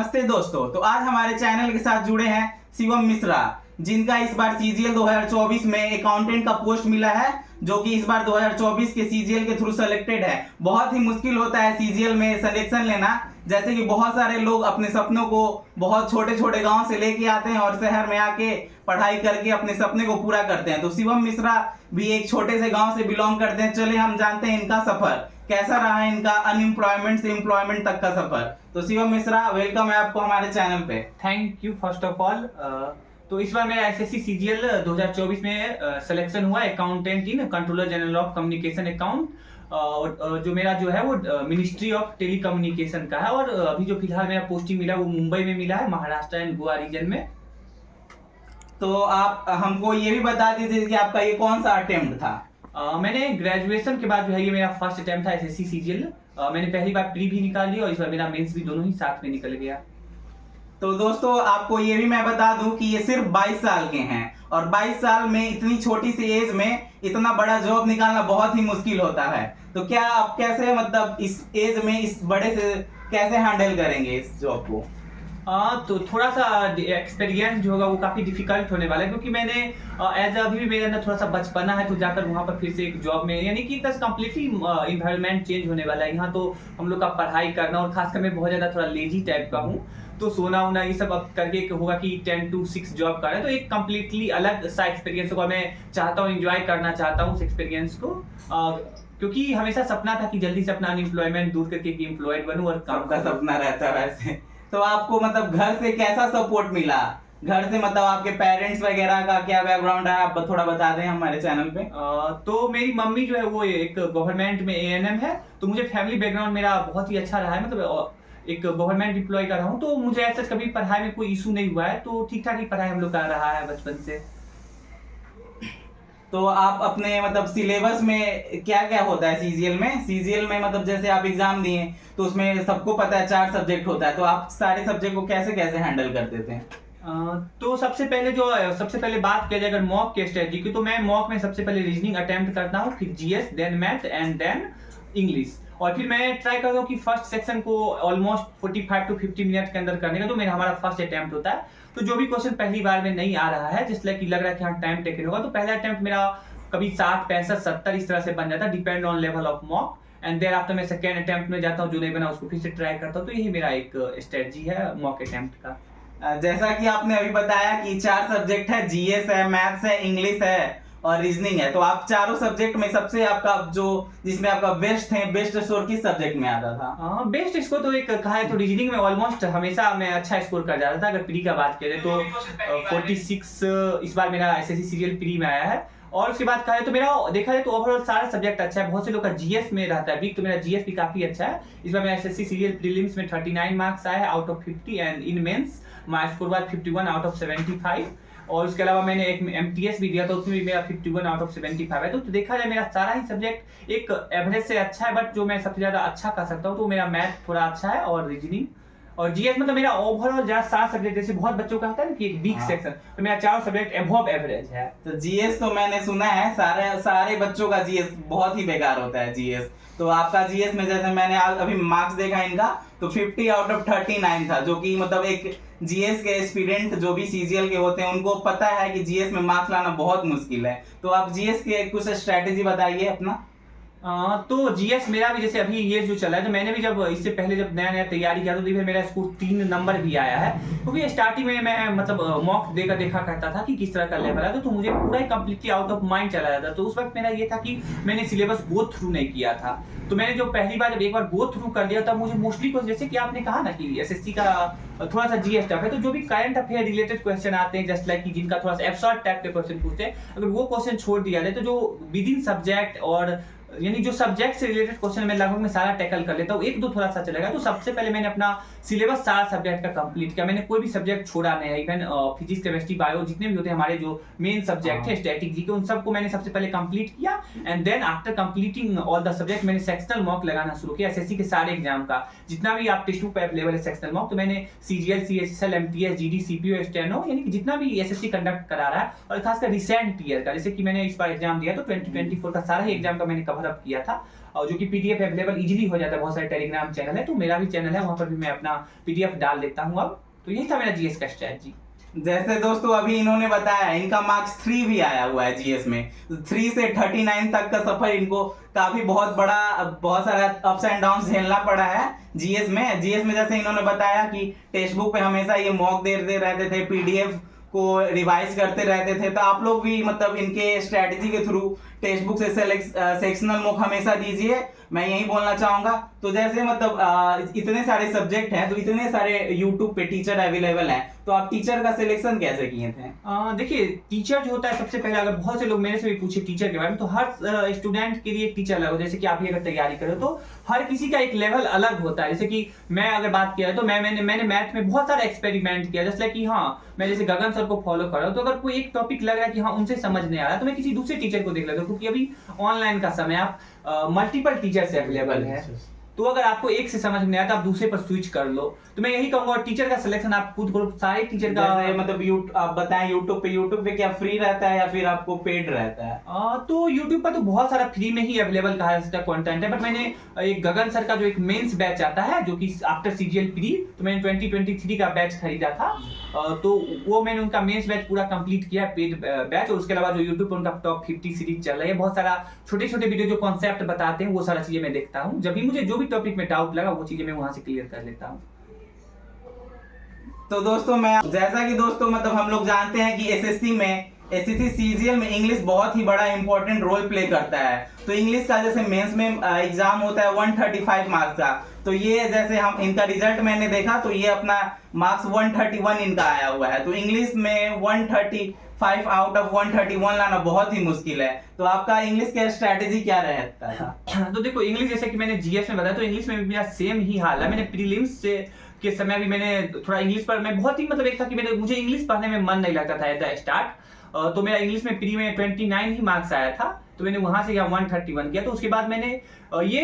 नमस्ते दोस्तों। तो आज हमारे चैनल के साथ जुड़े हैं शिवम मिश्रा, जिनका इस बार सीजीएल 2024 में अकाउंटेंट का पोस्ट मिला है, जो कि इस बार 2024 के सीजीएल के थ्रू सेलेक्टेड है। बहुत ही मुश्किल होता है सीजीएल में सिलेक्शन लेना, जैसे कि बहुत सारे लोग अपने सपनों को बहुत छोटे छोटे गांव से लेके आते हैं और शहर में आके पढ़ाई करके अपने सपने को पूरा करते हैं। तो शिवम मिश्रा भी एक छोटे से गांव से बिलोंग करते हैं। चलिए हम जानते हैं इनका सफर कैसा रहा है, इनका अनएम्प्लॉयमेंट से एम्प्लॉयमेंट तक का सफर। तो शिवम मिश्रा, वेलकम है आपको हमारे चैनल पे। Thank you first of all. तो इस बार मेरा एसएससी सीजीएल 2024 में सिलेक्शन हुआ accountant in controller general of communication account, और जो मेरा जो है वो मिनिस्ट्री ऑफ टेली कम्युनिकेशन का है। और अभी जो फिलहाल मेरा पोस्टिंग मिला वो मुंबई में मिला है, महाराष्ट्र एंड गोवा रीजन में। तो आप हमको ये भी बता दीजिए कि आपका ये कौन सा अटेम्प्ट था? मैंने ग्रेजुएशन के बाद जो है ये मेरा फर्स्ट अटेम्प्ट था एसएससी सीजीएल। मैंने पहली बार प्री भी निकाल लिया और इस बार मेरा मेंस भी दोनों ही साथ में निकल गया। तो दोस्तों आपको ये भी मैं बता दूं कि ये सिर्फ 22 साल के हैं, और 22 साल में इतनी छोटी सी एज में इतना बड़ा जॉब निकालना बहुत ही मुश्किल होता है। तो क्या आप कैसे मतलब इस एज में इस बड़े से कैसे हैंडल करेंगे इस जॉब को? तो थोड़ा सा एक्सपीरियंस जो होगा वो काफ़ी डिफिकल्ट होने वाला है, क्योंकि मैंने एज अभी भी मेरे अंदर थोड़ा सा बचपना है, तो जाकर वहाँ पर फिर से एक जॉब में, यानी कि दस कम्प्लीटली इन्वायरमेंट चेंज होने वाला है। यहाँ तो हम लोग का पढ़ाई करना, और खासकर मैं बहुत ज़्यादा थोड़ा लेजी टाइप का हूँ, तो सोना वोना ये सब अब करके होगा कि 10 to 6 जॉब कर रहे हैं, तो एक कम्प्लीटली अलग सा एक्सपीरियंस होगा। मैं चाहता हूँ, एंजॉय करना चाहता हूँ उस एक्सपीरियंस को, क्योंकि हमेशा सपना था कि जल्दी से अपना अनएम्प्लॉयमेंट दूर करके एम्प्लॉयड बनूं और काम का सपना रहता है वैसे। तो आपको मतलब घर से कैसा सपोर्ट मिला? घर से मतलब आपके पेरेंट्स वगैरह का क्या बैकग्राउंड है, आप थोड़ा बता दें हमारे चैनल पे। तो मेरी मम्मी जो है वो एक गवर्नमेंट में एएनएम है, तो मुझे फैमिली बैकग्राउंड मेरा बहुत ही अच्छा रहा है, मतलब एक गवर्नमेंट एम्प्लॉय का रहा हूँ, तो मुझे ऐसा कभी पढ़ाई में कोई इशू नहीं हुआ है, तो ठीक ठाक ही पढ़ाई हम लोग का रहा है बचपन से। तो आप अपने मतलब सिलेबस में क्या क्या होता है सीजीएल में? सीजीएल में मतलब जैसे आप एग्जाम दिए तो उसमें सबको पता है 4 सब्जेक्ट होता है, तो आप सारे सब्जेक्ट को कैसे कैसे हैंडल करते थे? तो सबसे पहले बात किया जाए अगर मॉक के स्ट्रेटजी की, तो मैं मॉक में सबसे पहले रीजनिंग अटेम्प्ट करता हूँ, फिर GS, then math and then English. और फिर मैं ट्राई करता हूँ कि फर्स्ट सेक्शन को ऑलमोस्ट 45 to 50 मिनट के अंदर करने का, तो मेरा हमारा फर्स्ट अटेम्प्ट होता है। तो जो भी क्वेश्चन पहली बार में नहीं आ रहा है, जिस लाइक लग रहा है कि हाँ टाइम टेकन होगा, तो पहला अटेम्प्ट मेरा कभी 60, 65, 70 इस तरह से बन जाता है, depend on level of mock. And thereafter मैं सेकेंड अटेम्प्ट में जाता हूँ, जो नहीं बना उसको फिर से ट्राई करता हूँ। तो यही मेरा एक स्ट्रेटजी है मॉक अटेम्प्ट का। जैसा कि आपने अभी बताया कि 4 सब्जेक्ट है, जीएस है, मैथ्स है, इंग्लिश है और रीजनिंग है, तो आप चारों सब्जेक्ट में सबसे आपका जो जिसमें आपका बेस्ट स्कोर किस सब्जेक्ट में आता था? बेस्ट स्कोर तो एक कहा है तो रीजनिंग में ऑलमोस्ट हमेशा मैं अच्छा स्कोर कर जाता था। अगर प्री का बात करें तो 46 इस बार मेरा एसएससी सीजीएल प्री में आया है। और उसके बाद कहा है तो मेरा देखा जाए तो ओवरऑल सारा सब्जेक्ट अच्छा है। बहुत से लोग का जीएस में रहता है वीक, तो मेरा जीएस भी काफी अच्छा है। इस बार मेरा एसएससी सीजीएल प्रीलिम्स में 39 मार्क्स आए हैं out of 50, and in mains my score was 51 out of 75। और उसके अलावा मैंने एक एमटीएस भी दिया, तो उसमें भी मेरा 51 आउट ऑफ 75 है। तो देखा जाए मेरा सारा ही सब्जेक्ट एक एवरेज से अच्छा है, बट जो मैं सबसे ज्यादा अच्छा कर सकता हूँ तो मेरा मैथ थोड़ा अच्छा है, और रीजनिंग और जीएस, मतलब मेरा ओवरऑल ज्यादा 7 सब्जेक्ट, जैसे बहुत बच्चों का होता है ना कि एक वीक सेक्शन, तो मेरा 4 सब्जेक्ट अबव एवरेज है। तो जीएस तो मैंने सुना है सारे बच्चों का जीएस बहुत ही बेकार होता है जीएस। तो आपका जीएस में जैसे मैंने अभी मार्क्स देखा इनका, तो 50 आउट ऑफ 39 था, जो कि मतलब एक जीएस के एस्पिरेंट जो भी सीजीएल के होते हैं उनको पता है कि जीएस में मार्क्स लाना बहुत मुश्किल है। तो आप जीएस के कुछ स्ट्रैटेजी बताइए अपना। तो जीएस मेरा भी जैसे अभी ये जो चला है, तो मैंने भी जब इससे पहले जब नया तैयारी किया तो फिर मेरा स्कोर 3 नंबर भी आया है, क्योंकि स्टार्टिंग में मैं मतलब मॉक देखा करता था कि किस तरह का लेवल है, तो मुझे पूरा ही कम्प्लीटली आउट ऑफ माइंड चला जाता। तो उस वक्त मेरा ये था कि मैंने सिलेबस गो थ्रू नहीं किया था। तो मैंने जो पहली बार जब एक बार गो थ्रू कर दिया, तब मुझे मोस्टली जैसे कि आपने कहा ना कि एसएससी का थोड़ा सा जीएस टफ है, तो जो भी करंट अफेयर रिलेटेड क्वेश्चन आते हैं, जस्ट लाइक कि जिनका थोड़ा सा एब्सर्ड टाइप के क्वेश्चन पूछते हैं, अगर वो क्वेश्चन छोड़ दिया जाए, तो जो विद इन सब्जेक्ट और यानी जो सब्जेक्ट से रिलेटेड क्वेश्चन मैं लगभग में सारा टैकल कर लेता हूँ, एक दो थोड़ा सा चलेगा। तो सबसे पहले मैंने अपना सिलेबस सारा सब्जेक्ट का कंप्लीट किया, मैंने कोई भी सब्जेक्ट छोड़ा नहीं है। इवन फिजिक्स, केमिस्ट्री, बायो जितने भी होते हैं हमारे जो मेन सब्जेक्ट है, स्टैटिक जीके, उन सबको मैंने सबसे पहले कंप्लीट किया। And then after completing all the subject मैंने सेक्शनल मॉक लगाना शुरू किया एसएससी के सारे एग्जाम का, जितना भी आप टेस्ट बुक पे अवेलेबल है सेक्शनल मॉक। तो मैंने CGL, CHSL, MTS, GD, CPO, steno, यानी कि जितना भी एसएससी कंडक्ट करा रहा है, और खासकर रिसेंट ईयर का, जैसे कि मैंने इस बार एग्जाम दिया तो 2024 का सारा ही एग्जाम का मैंने कवर अप किया था। और जो कि पीडीएफ अवेलेबल इजीली हो जाता है, बहुत सारे टेलीग्राम चैनल है, तो मेरा भी चैनल है, वहां पर भी मैं अपना पीडीएफ डाल देता हूँ अब। तो यही था मेरा जीएस का स्ट्रैटेजी। जैसे दोस्तों अभी इन्होंने बताया इनका मार्क्स 3 भी आया हुआ है जीएस में, 3 से 39 तक का सफर इनको काफी बहुत सारा अप्स एंड डाउन्स झेलना पड़ा है जीएस में। जैसे इन्होंने बताया कि टेक्स्ट बुक पे हमेशा ये मॉक देते रहते थे, पीडीएफ को रिवाइज करते रहते थे, तो आप लोग भी मतलब इनके स्ट्रेटजी के थ्रू टेक्स्ट बुक से सेक्शनल मॉक हमेशा दीजिए, मैं यही बोलना चाहूंगा। तो जैसे मतलब इतने सारे सब्जेक्ट हैं, तो इतने सारे यूट्यूब पे टीचर अवेलेबल हैं, तो आप टीचर का सिलेक्शन कैसे किए थे? देखिए, टीचर जो होता है सबसे पहले, अगर बहुत से लोग मेरे से भी पूछे टीचर के बारे में, तो हर स्टूडेंट के लिए एक टीचर अलग हो। जैसे कि आप भी अगर तैयारी करो तो हर किसी का एक लेवल अलग होता है। जैसे कि मैं अगर बात किया तो मैंने मैथ में बहुत सारा एक्सपेरिमेंट किया, जैसे कि मैं जैसे गगन सर को फॉलो कर रहा हूँ, तो अगर कोई एक टॉपिक लग रहा है कि उनसे समझ नहीं आ रहा, तो मैं किसी दूसरे टीचर को देख लेता हूँ, क्योंकि अभी ऑनलाइन का समय, आप मल्टीपल टीचर से अवेलेबल है, तो अगर आपको एक से समझ में आया तो आप दूसरे पर स्विच कर लो। तो मैं यही कहूंगा, टीचर का सिलेक्शन आप खुद करो, सारे टीचर का मतलब आप बताएं यूट्यूब पे क्या फ्री रहता है या फिर आपको पेड रहता है? तो यूट्यूब पर तो बहुत सारा फ्री में ही अवेलेबल कहा जा सकता है कंटेंट है, बट मैंने एक गगन सर का जो एक मेंस बैच आता है, जो कि आफ्टर सीजीएल प्री, तो मैंने 2023 का बैच खरीदा था, तो वो मैंने उनका मेंस बैच पूरा कंप्लीट किया, पेड बैच। और उसके अलावा जो यूट्यूब पर उनका टॉप 50 सीरीज चल रही है, बहुत सारा छोटे छोटे वीडियो जो कॉन्सेप्ट बताते हैं, वो सारा चीजें मैं देखता हूँ। जब भी मुझे जो भी टॉपिक में डाउट लगा, वो चीजें मैं वहां से क्लियर कर लेता हूँ। तो दोस्तों जैसा कि दोस्तों मतलब हम लोग जानते हैं कि एसएससी सीजीएल में इंग्लिश बहुत ही बड़ा इंपॉर्टेंट रोल प्ले करता है। तो इंग्लिश का जैसे मेंस में एग्जाम होता है 135 मार्क्स का, तो ये जैसे इनका रिजल्ट मैंने देखा, तो ये अपना मार्क्स 131 इनका आया हुआ है। तो इंग्लिश में 135 आउट ऑफ 131 लाना बहुत ही मुश्किल है। तो आपका इंग्लिश का स्ट्रैटेजी क्या रहता था? तो देखो, इंग्लिश जैसे कि मैंने जीएस में बताया, तो इंग्लिश में भी मेरा सेम ही हाल है। मैंने प्रीलिम्स के समय भी मैंने थोड़ा इंग्लिश पर, मैं बहुत ही मतलब एक था कि मुझे इंग्लिश पढ़ने में मन नहीं लगता था एट द स्टार्ट, तो मेरा इंग्लिश में प्री में 29 ही मार्क्स आया था, तो मैंने वहां से 131 किया। तो उसके बाद मैंने ये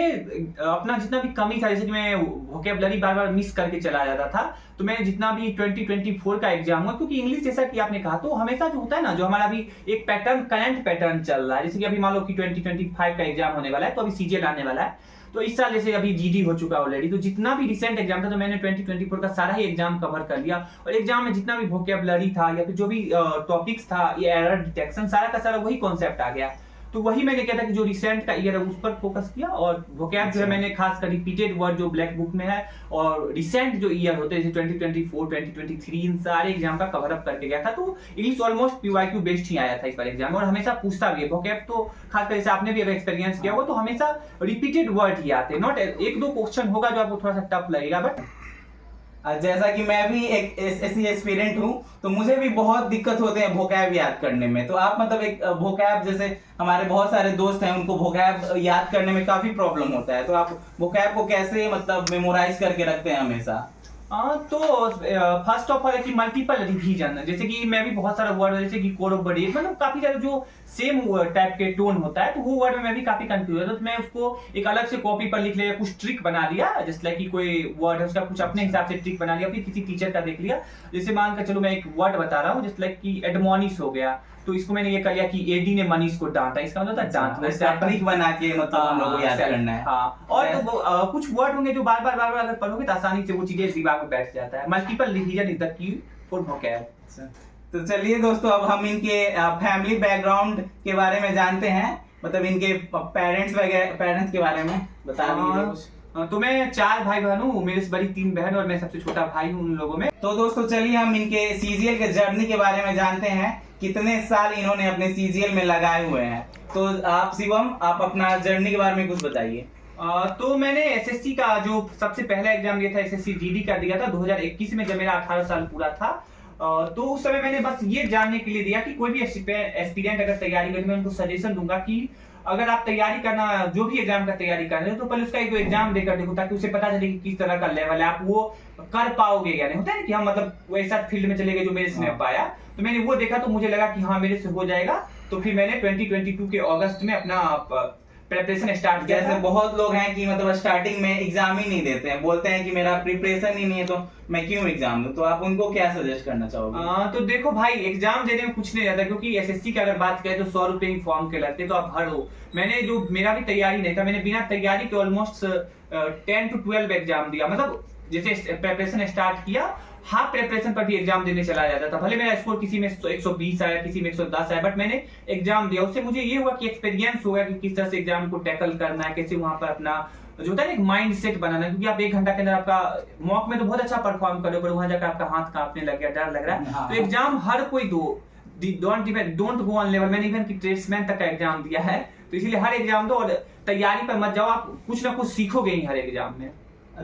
अपना जितना भी कमी था, जैसे कि मैं वोकैबुलरी बार बार मिस करके चला जाता था, तो मैंने जितना भी 2024 का एग्जाम हुआ, क्योंकि इंग्लिश जैसा कि आपने कहा, तो हमेशा जो होता है ना, जो हमारा अभी एक करंट पैटर्न चल रहा है, जैसे कि अभी मान लो कि 2025 का एग्जाम होने वाला है, तो अभी सीजीएल आने वाला है, तो इस साल जैसे अभी जीडी हो चुका ऑलरेडी, तो जितना भी रिसेंट एग्जाम था, तो मैंने 2024 का सारा ही एग्जाम कवर कर लिया। और एग्जाम में जितना भी वोकैबुलरी था या फिर जो भी टॉपिक्स था, ये एरर डिटेक्शन, सारा का सारा वही कॉन्सेप्ट आ गया। तो वही मैंने क्या था कि जो रिसेंट का ईयर है उस पर फोकस किया, और वोकैब जो है मैंने खास कर रिपीटेड वर्ड जो ब्लैक बुक में है, और रिसेंट जो ईयर होते हैं जैसे 2024, 2023, इन सारे एग्जाम का कवर अप करके गया था। तो इंग्लिश ऑलमोस्ट पीवाईक्यू बेस्ड ही आया था इस बार एग्जाम में, और हमेशा पूछता भी है वोकैब, तो खासकर जैसे आपने भी अगर एक्सपीरियंस किया हो, तो हमेशा रिपीटेड वर्ड ही आते हैं, नॉट एक दो क्वेश्चन होगा जो आपको थोड़ा सा टफ लगेगा, बट जैसा कि मैं भी एक ऐसी एस्पिरेंट हूँ, तो मुझे भी बहुत दिक्कत होते हैं वोकैब याद करने में। तो आप मतलब एक वोकैब, जैसे हमारे बहुत सारे दोस्त हैं, उनको वोकैब याद करने में काफी प्रॉब्लम होता है, तो आप वोकैब को कैसे मतलब मेमोराइज करके रखते हैं हमेशा? तो फर्स्ट ऑफ ऑल है कि मल्टीपल रिवीजन, जैसे कि मैं भी बहुत सारा वर्ड, जैसे कि कोरोबोरेट, मतलब काफी सारे जो सेम टाइप के टोन होता है, तो वो वर्ड में मैं भी काफी कंफ्यूज है, तो मैं उसको एक अलग से कॉपी पर लिख लिया, कुछ ट्रिक बना लिया, जैसे लाइक कि कोई वर्ड है उसका कुछ अपने हिसाब से ट्रिक बना लिया, फिर किसी टीचर का देख लिया। जैसे मान कर चलो मैं एक वर्ड बता रहा हूँ, जैसे लाइक कि एडमोनिश हो गया, तो इसको मैंने ये कर लिया कि एडी ने मनीष को डांटा, इसका मतलब था डांटना, ट्रिक बना के मतलब हम लोग को याद करना है। हाँ, और तो कुछ वर्ड होंगे जो बार बार अगर पढ़ोगे तो आसानी से वो चीजें दिमाग में बैठ जाता है। Multiple revision is the key for vocab. तो चलिए दोस्तों, अब हम इनके फैमिली बैकग्राउंड के बारे में जानते हैं, मतलब इनके पेरेंट्स के बारे में बता दीजिए कुछ। तो मैं 4 भाई बहन हूँ, मेरे से बड़ी 3 बहन, और मैं सबसे छोटा भाई हूँ उन लोगों में। तो दोस्तों चलिए हम इनके सीजीएल के जर्नी के बारे में जानते हैं, कितने साल इन्होंने अपने सीजीएल में लगाए हुए हैं। तो आप शिवम, आप अपना जर्नी के बारे में कुछ बताइए। तो मैंने एसएससी का जो सबसे पहला एग्जाम दिया था, एसएससी जीडी का दिया था 2021 में, जब मेरा 18 साल पूरा था। तो उस समय मैंने बस ये जानने के लिए दिया कि कोई भी एस्पिरेंट अगर तैयारी करे, मैं उनको सजेशन दूंगा कि अगर आप तैयारी करना, जो भी एग्जाम का तैयारी कर रहे हो, तो पहले उसका एक एग्जाम देकर देखो, ताकि उसे पता चले कि किस तरह का लेवल है, आप वो कर पाओगे या नहीं। होता है ना कि हम मतलब वैसा फील्ड में चले गए जो मेरे से नहीं पाया, तो मैंने वो देखा, तो मुझे लगा कि हाँ मेरे से हो जाएगा। तो फिर मैंने 2022 के अगस्त में अपना प्रिपरेशन स्टार्ट किया जैसे था। बहुत लोग हैं कि मतलब स्टार्टिंग में एग्जाम ही नहीं देते हैं, बोलते हैं कि मेरा प्रिपरेशन ही नहीं है तो मैं क्यों एग्जाम दूं, तो आप उनको क्या सजेस्ट करना चाहोगे? तो देखो भाई, एग्जाम देने में कुछ नहीं रहता, क्योंकि एसएससी की अगर बात करें तो 100 रुपए ही फॉर्म के लगते, तो आप भर दो। मेरा भी तैयारी नहीं था, मैंने बिना तैयारी के ऑलमोस्ट 10 to 12 एग्जाम दिया। मतलब जैसे प्रिपरेशन स्टार्ट किया, हाफ प्रिपरेशन पर भी एग्जाम देने चला जाता था। भले मेरा स्कोर किसी में 120 आया, किसी में 110 आया, बट मैंने एग्जाम दिया। उससे मुझे ये हुआ कि एक्सपीरियंस हुआ कि किस तरह से एग्जाम को टैकल करना है, कैसे वहां पर अपना जो होता है ना एक माइंड सेट बनाना, क्योंकि आप 1 घंटा के अंदर आपका मॉक में तो बहुत अच्छा परफॉर्म करो, पर वहां जाकर आपका हाथ कांपने लग गया, डर लग रहा है। हाँ। तो एग्जाम हर कोई दो, डोंट गो ऑन लेवल। मैंने इवन की ट्रेड्समैन तक का एग्जाम दिया है, तो इसीलिए हर एग्जाम दो और तैयारी पर मत जाओ, आप कुछ ना कुछ सीखोगे ही हर एग्जाम में।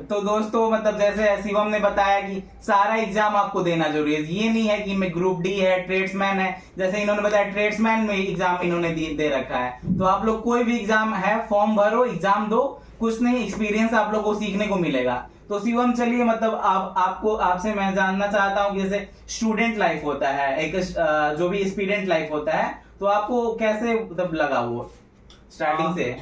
तो दोस्तों मतलब जैसे शिवम ने बताया कि सारा एग्जाम आपको देना जरूरी है, ये नहीं है कि मैं ग्रुप डी है, ट्रेड्समैन है, जैसे इन्होंने बताया ट्रेड्समैन में एग्जाम इन्होंने दे रखा है। तो आप लोग कोई भी एग्जाम है, फॉर्म भरो, एग्जाम दो, कुछ नहीं एक्सपीरियंस आप लोग को सीखने को मिलेगा। तो शिवम चलिए मतलब आपसे मैं जानना चाहता हूँ कि जैसे स्टूडेंट लाइफ होता है, एक जो भी स्टूडेंट लाइफ होता है, तो आपको कैसे मतलब लगा वो स्टार्टिंग से?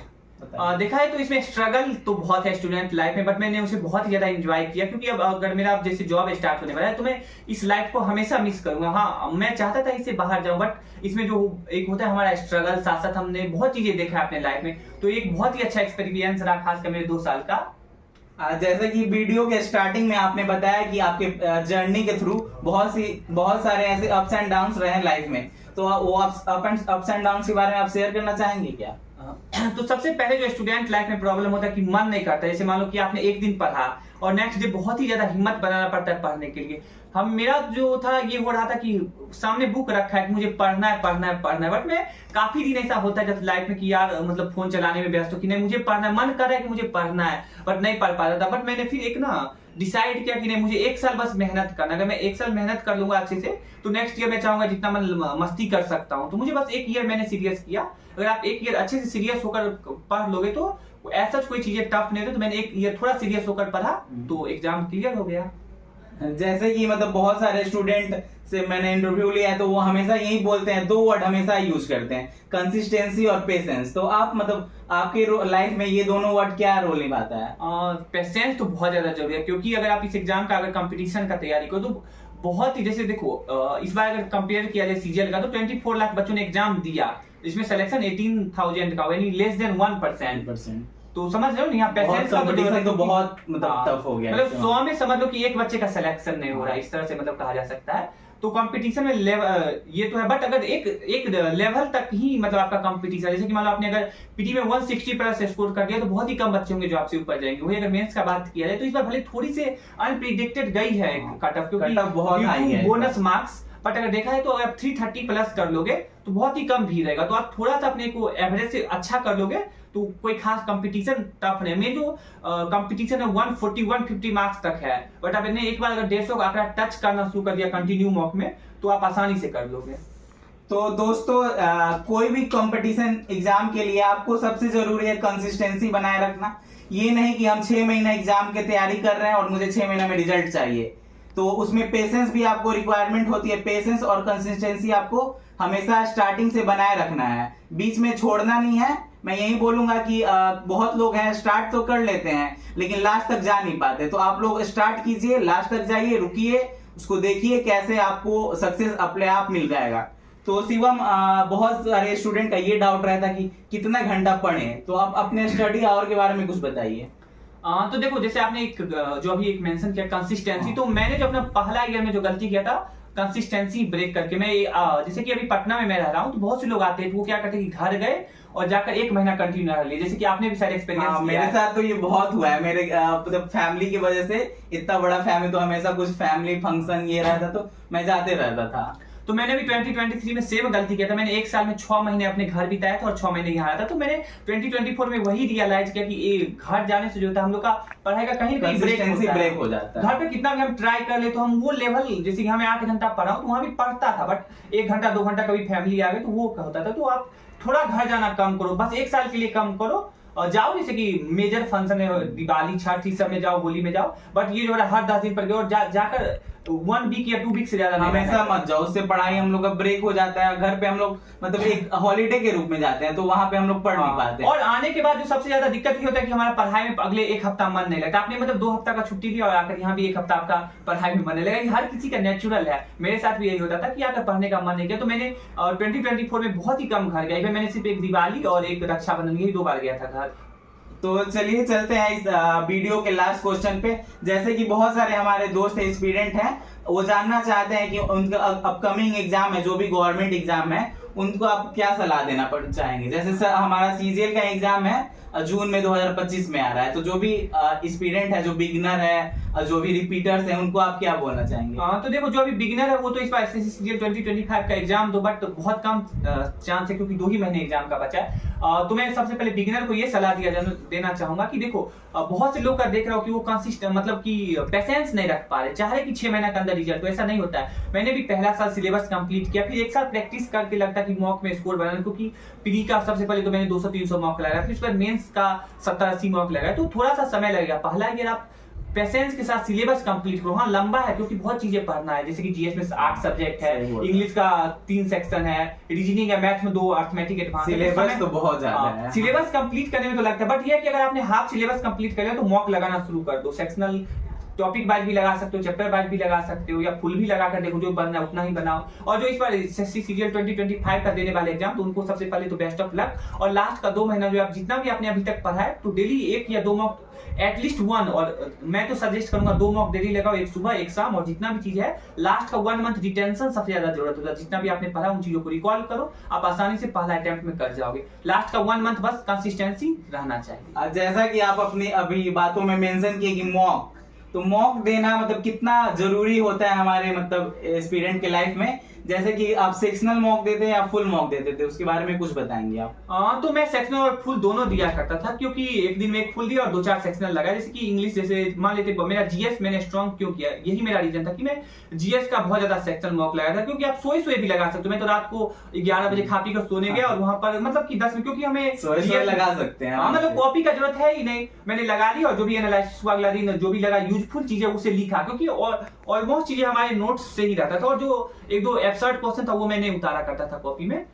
देखा है तो इसमें स्ट्रगल तो बहुत है स्टूडेंट लाइफ में, बट मैंने उसे बहुत ही ज्यादा एंजॉय किया, क्योंकि अब अगर मेरा जैसे जॉब स्टार्ट होने वाला है तो मैं इस लाइफ को हमेशा मिस करूंगा। हाँ, मैं चाहता था इससे बाहर जाऊं, बट इसमें जो एक होता है हमारा स्ट्रगल, साथ साथ हमने बहुत चीजें देखा है अपने लाइफ में, तो एक बहुत ही अच्छा एक्सपीरियंस रहा, खासकर मेरे 2 साल का। जैसे कि वीडियो के स्टार्टिंग में आपने बताया कि आपके जर्नी के थ्रू बहुत सारे ऐसे अप्स एंड डाउन्स रहे लाइफ में, तो वो अप्स एंड डाउन्स के बारे में आप शेयर करना चाहेंगे क्या? तो सबसे पहले जो स्टूडेंट लाइफ में प्रॉब्लम होता है कि मन नहीं करता। जैसे मान लो कि आपने एक दिन पढ़ा और नेक्स्ट डे बहुत ही ज्यादा हिम्मत बनाना पड़ता है पढ़ने के लिए। मेरा जो था ये हो रहा था कि सामने बुक रखा है कि मुझे पढ़ना है, बट मैं काफी दिन ऐसा होता है जब लाइफ में कि यार मतलब फोन चलाने में व्यस्त हो कि नहीं मुझे पढ़ना है, मन कर रहा है कि मुझे पढ़ना है, बट नहीं पढ़ पाता था। बट मैंने फिर एक डिसाइड किया कि नहीं, मुझे 1 साल बस मेहनत करना। अगर मैं 1 साल मेहनत कर लूंगा अच्छे से, तो नेक्स्ट ईयर मैं चाहूंगा जितना मैं मस्ती कर सकता हूँ। तो मुझे बस 1 ईयर मैंने सीरियस किया। अगर आप 1 ईयर अच्छे से सीरियस होकर पढ़ लोगे तो ऐसा कोई चीजें टफ नहीं होती। तो मैंने 1 ईयर थोड़ा सीरियस होकर पढ़ा तो एग्जाम क्लियर हो गया। जैसे कि मतलब बहुत सारे स्टूडेंट से मैंने इंटरव्यू लिया है तो वो हमेशा यही बोलते हैं, 2 वर्ड हमेशा यूज करते हैं, कंसिस्टेंसी और पेशेंस। तो आप मतलब आपके लाइफ में ये दोनों वर्ड क्या रोल निभाता है? पेशेंस तो बहुत ज्यादा जरूरी है, क्योंकि अगर आप इस एग्जाम का अगर कंपटीशन का तैयारी करो तो बहुत ही, जैसे देखो इस बार अगर कंपेयर किया जाए सीजीएल का तो 24 लाख बच्चों ने एग्जाम दिया, इसमें सिलेक्शन 18,000 का, यानी लेस देन 1%। तो समझ रहे हो यहाँ पेशेंस का कंपटीशन तो बहुत मतलब टफ हो गया। मतलब 100 में समझ लो कि एक बच्चे का सिलेक्शन नहीं हो रहा है, इस तरह से मतलब कहा जा सकता है। तो कंपटीशन में ये तो है, बट अगर एक लेवल तक ही मतलब आपका कंपटीशन, जैसे कि मान लो आपने अगर पीटी में 160 प्लस स्कोर कर दिया तो बहुत ही कम बच्चे होंगे जो आपसे ऊपर जाएंगे। वही अगर मेंस का बात किया जाए तो इस बार भले थोड़ी से अनप्रिडिक्टेड गई है कट ऑफ, क्योंकि बहुत हाई है बोनस मार्क्स, बट अगर देखा है तो अगर 330 प्लस कर लोगे तो बहुत ही कम भी रहेगा। तो आप थोड़ा सा अपने को एवरेज से अच्छा कर लोगे तो कोई खास कंपटीशन टफ नहीं। में जो कंपटीशन है 140-150 मार्क्स तक है, बट आपने एक बार अगर 150 का आंकड़ा टच करना शुरू कर दिया कंटिन्यू मॉक में तो आप आसानी से कर लोगे। तो दोस्तों कोई भी कंपटीशन एग्जाम के लिए आपको सबसे जरूरी है कंसिस्टेंसी बनाए रखना। ये नहीं कि हम 6 महीना एग्जाम की तैयारी कर रहे हैं और मुझे 6 महीना में रिजल्ट चाहिए, तो उसमें पेशेंस भी आपको रिक्वायरमेंट होती है। पेशेंस और कंसिस्टेंसी आपको हमेशा स्टार्टिंग से बनाए रखना है, बीच में छोड़ना नहीं है। मैं यही बोलूंगा कि बहुत लोग हैं स्टार्ट तो कर लेते हैं लेकिन लास्ट तक जा नहीं पाते, तो आप लोग स्टार्ट कीजिए, लास्ट तक जाइए, रुकिए, उसको देखिए कैसे आपको सक्सेस अपने आप मिल जाएगा। तो शिवम बहुत सारे स्टूडेंट का ये डाउट रहता है कि कितना घंटा पढ़ें, तो आप अपने स्टडी आवर के बारे में कुछ बताइए। तो देखो जैसे आपने जो अभी एक मेंशन किया कंसिस्टेंसी, तो मैंने जो अपना पहला ईयर में जो गलती किया था कंसिस्टेंसी ब्रेक करके, मैं जैसे कि अभी पटना में मैं रह रहा हूँ तो बहुत से लोग आते हैं, वो क्या करते हैं कि घर गए और जाकर 1 महीना कंटिन्यू रह लिए, जैसे कि आपने भी सारे एक्सपीरियंस मेरे साथ तो ये बहुत हुआ है। मेरे मतलब फैमिली की वजह से, इतना बड़ा फैमिली तो हमेशा कुछ फैमिली फंक्शन ये रहता तो मैं जाते रहता था। तो मैंने भी 2023 में सेम गलती किया था। मैंने 1 साल में 6 महीने अपने घर बिताया था और 6 महीने यहाँ आया था। तो मैंने 2024 में वही रियलाइज किया कि घर जाने से जो था हम लोग का पढ़ाई का कहीं ब्रेक हो जाता है। घर पे कितना भी हम ट्राई कर ले तो हम वो लेवल, जैसे कि हमें 8 घंटा पढ़ा तो वहां भी पढ़ता था, बट 1 घंटा 2 घंटा कभी फैमिली आ गई तो वो होता था। तो आप थोड़ा घर जाना कम करो, बस 1 साल के लिए कम करो और जाओ, जैसे कि मेजर फंक्शन है दिवाली छठ इस सब में जाओ, होली में जाओ, बट ये जो है हर 10 दिन पर गए और जाकर 1 वीक या 2 वीक से ज्यादा नहीं हमेशा मत जाओ, उससे पढ़ाई हम लोग का ब्रेक हो जाता है। घर पे हम लोग मतलब एक हॉलीडे के रूप में जाते हैं, तो वहां पे हम लोग पढ़ नहीं पाते। और आने के बाद जो सबसे ज्यादा दिक्कत ये होता है कि हमारा पढ़ाई में अगले 1 हफ्ता मन नहीं लगता। आपने मतलब 2 हफ्ता का छुट्टी लिया और आकर यहाँ भी 1 हफ्ता आपका पढ़ाई में मन नहीं लगेगा। हर किसी का नेचुरल है, मेरे साथ भी यही होता था कि आकर पढ़ने का मन नहीं किया। तो मैंने 2024 में बहुत ही कम घर गया, मैंने सिर्फ एक दिवाली और एक रक्षाबंधन, यही 2 बार गया था घर। तो चलिए चलते हैं इस वीडियो के लास्ट क्वेश्चन पे। जैसे कि बहुत सारे हमारे दोस्त एस्पिरेंट हैं, वो जानना चाहते हैं कि उनका अपकमिंग एग्जाम है, जो भी गवर्नमेंट एग्जाम है, उनको आप क्या सलाह देना चाहेंगे। जैसे हमारा सीजीएल का एग्जाम है जून में 2025 में आ रहा है, तो जो भी एस्पिरेंट है, जो बिगिनर है, जो भी रिपीटर्स हैं, उनको आप क्या बोलना चाहेंगे। तो देखो, जो अभी बिगिनर है वो तो इस बार सीजीएल 2025 का एग्जाम दो, बट बहुत कम चांस है क्योंकि 2 ही महीने एग्जाम का बचा है। तो मैं सबसे पहले बिगिनर को ये सलाह देना चाहूंगा कि देखो, बहुत से लोग का देख रहा हूँ कि वो कंसिस्टेंट मतलब कि पेशेंस नहीं रख पा रहे, चाह रहे कि 6 महीने के अंदर रिजल्ट, तो ऐसा नहीं होता है। मैंने भी पहला साल सिलेबस कंप्लीट किया, फिर 1 साल प्रैक्टिस करके लगता कि मॉक में स्कोर बनाना, क्योंकि प्री का सबसे पहले तो मैंने 200-300 मॉक लगाया, फिर उस पर मेंस का 70-80 मॉक लगाया, तो थोड़ा सा समय लगेगा। पहला अगर आप पेशेंस के साथ सिलेबस कंप्लीट करो। हाँ, लंबा है क्योंकि बहुत चीजें पढ़ना है, जैसे कि जीएस में 8 सब्जेक्ट है, इंग्लिश का 3 सेक्शन है, रीजनिंग है, मैथ में 2, अर्थमेटिक एडवांस। सिलेबस तो बहुत ज्यादा है। सिलेबस कंप्लीट करने में तो लगता है, बट ये है कि अगर आपने हाफ सिलेबस कंप्लीट कर लिया तो मॉक लगाना शुरू कर दो। सेक्शनल टॉपिक वाइज भी लगा सकते हो, चैप्टर वाइज भी लगा सकते हो, या फुल भी लगा कर देखो, जो बनना है उतना ही बनाओ। और जो इस बार एसएससी सीजीएल 2025 का देने वाले एग्जाम, तो उनको सबसे पहले तो बेस्ट ऑफ लक। और लास्ट का 2 महीना जो आप जितना भी आपने अभी तक पढ़ा है, तो डेली 1 या 2 मॉक एटलीस्ट 1, और मैं तो सजेस्ट करूंगा 2 मॉक डेली लगाओ, एक सुबह एक शाम। और जितना भी चीज है, लास्ट का 1 मंथ रिटेंशन सबसे ज्यादा जरूरत होता है। जितना भी आपने पढ़ा उन चीजों को रिकॉल करो, आप आसानी से पहला अटेम्प्ट में कर जाओगे। लास्ट का 1 मंथ बस कंसिस्टेंसी रहना चाहिए। जैसा कि आप अपनी अभी बातों में मेंशन किए कि मॉक, तो मॉक देना मतलब कितना जरूरी होता है हमारे मतलब एस्पिरेंट के लाइफ में। जैसे कि आप सेक्शनल मॉक देते हैं या फुल मॉक देते थे, उसके बारे में कुछ बताएंगे आप। तो मैं सेक्शनल और फुल दोनों दिया करता था, क्योंकि एक दिन में एक फुल दिया और 2-4 सेक्शनल लगा। जैसे कि इंग्लिश, जैसे मान लेते मेरा जीएस मैंने स्ट्रॉन्ग क्यों किया, यही मेरा रीजन था कि मैं जीएस का बहुत ज्यादा सेक्शनल मॉक लगाया था, क्योंकि आप सोए भी लगा सकते हो। मैं तो रात को 11 बजे खा पी कर सोने गया और वहां पर मतलब कि 10 में, क्योंकि हमें सोए लगा सकते हैं, मतलब कॉपी का जरूरत है ही नहीं, मैंने लगा ली और जो भी एनालिसिस हुआ अगला दिन, जो भी लगा यूजफुल चीजें उसे लिखा, क्योंकि ऑलमोस्ट चीजें हमारे नोट्स से ही रहता था। और जो 1-2 एब्सर्ड क्वेश्चन था वो मैंने उतारा करता था कॉपी में।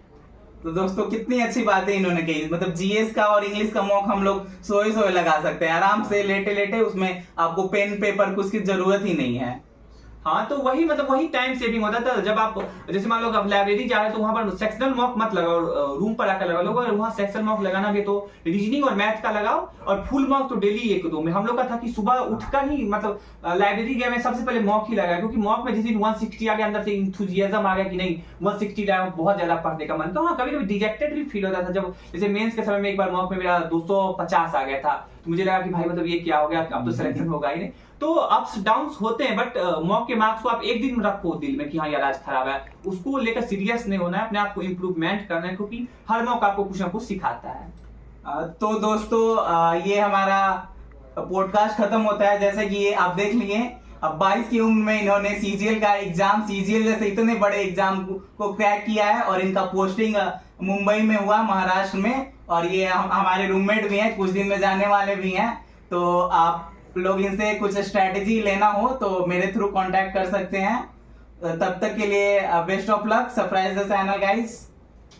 तो दोस्तों कितनी अच्छी बातें इन्होंने कही, मतलब जीएस का और इंग्लिश का मॉक हम लोग सोए लगा सकते हैं आराम से, लेटे लेटे। उसमें आपको पेन पेपर कुछ की जरूरत ही नहीं है। हाँ, तो वही मतलब वही टाइम सेविंग होता था। जब आप जैसे मान लो आप लाइब्रेरी जा रहे हैं तो वहां पर सेक्शनल मॉक मत लगाओ, रूम पर आकर लगा लो। अगर वहां सेक्शनल मॉक लगाना भी तो रीजनिंग और मैथ का लगाओ, और फुल मॉक तो डेली 1-2 में। हम लोग का था कि सुबह उठकर ही मतलब लाइब्रेरी गया, मैं सबसे पहले मॉक ही लगाया, क्योंकि मॉक में जिस दिन 160 आ गया, अंदर से इंथुजियाज्म आ गया कि नहीं 160 लाया, बहुत ज्यादा पढ़ने का मन। तो हाँ, कभी कभी डिजेक्टेड भी फील होता था। जब जैसे मेंस के समय में एक बार मॉक में मेरा 250 आ गया था, तो मुझे लगा कि भाई मतलब ये क्या हो गया, अब तो सिलेक्शन होगा ही नहीं। तो अप्स डाउन्स होते हैं, बट मॉक के मार्क्स को आप एक दिन रखो दिल में कि हाँ यार आज खराब है, उसको लेकर सीरियस नहीं होना है, अपने आप को इम्प्रूवमेंट करना है, क्योंकि हर मॉक आपको कुछ ना कुछ सिखाता है। तो दोस्तों ये हमारा पॉडकास्ट खत्म होता है। जैसे कि ये आप देख लिए, अब 22 की उम्र में इन्होंने सीजीएल का एग्जाम, सीजीएल जैसे इतने बड़े एग्जाम को क्रैक किया है, और इनका पोस्टिंग मुंबई में हुआ, महाराष्ट्र में। और ये हमारे रूममेट भी हैं, कुछ दिन में जाने वाले भी हैं। तो आप लोग इनसे कुछ स्ट्रेटेजी लेना हो तो मेरे थ्रू कांटेक्ट कर सकते हैं। तब तक के लिए best of luck, surprise the channel guys.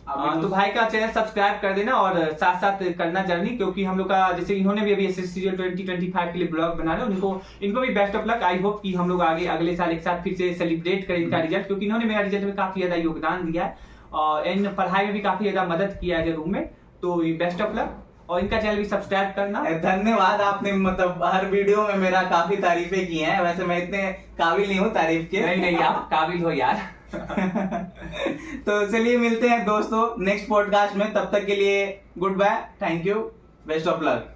तो भाई का चैनल सब्सक्राइब कर देना और साथ साथ करना जर्नी, क्योंकि हम लोग का जैसे इन्होंने भी अभी एसएससी 2025 के लिए ब्लॉग बना रहे हैं, इनको भी best of luck. I hope कि हम लोग आगे अगले साल एक साथ फिर से सेलिब्रेट करें इनका रिजल्ट, क्योंकि इन्होंने मेरा रिजल्ट में काफी ज्यादा योगदान दिया है और इन पढ़ाई में भी काफी ज्यादा मदद किया है रूम में। तो बेस्ट ऑफ लक, और इनका चैनल भी सब्सक्राइब करना। धन्यवाद, आपने मतलब हर वीडियो में मेरा काफी तारीफें की हैं। वैसे मैं इतने काबिल नहीं हूँ तारीफ के। नहीं आप काबिल हो यार। तो चलिए मिलते हैं दोस्तों नेक्स्ट पॉडकास्ट में। तब तक के लिए good bye, thank you, best of luck.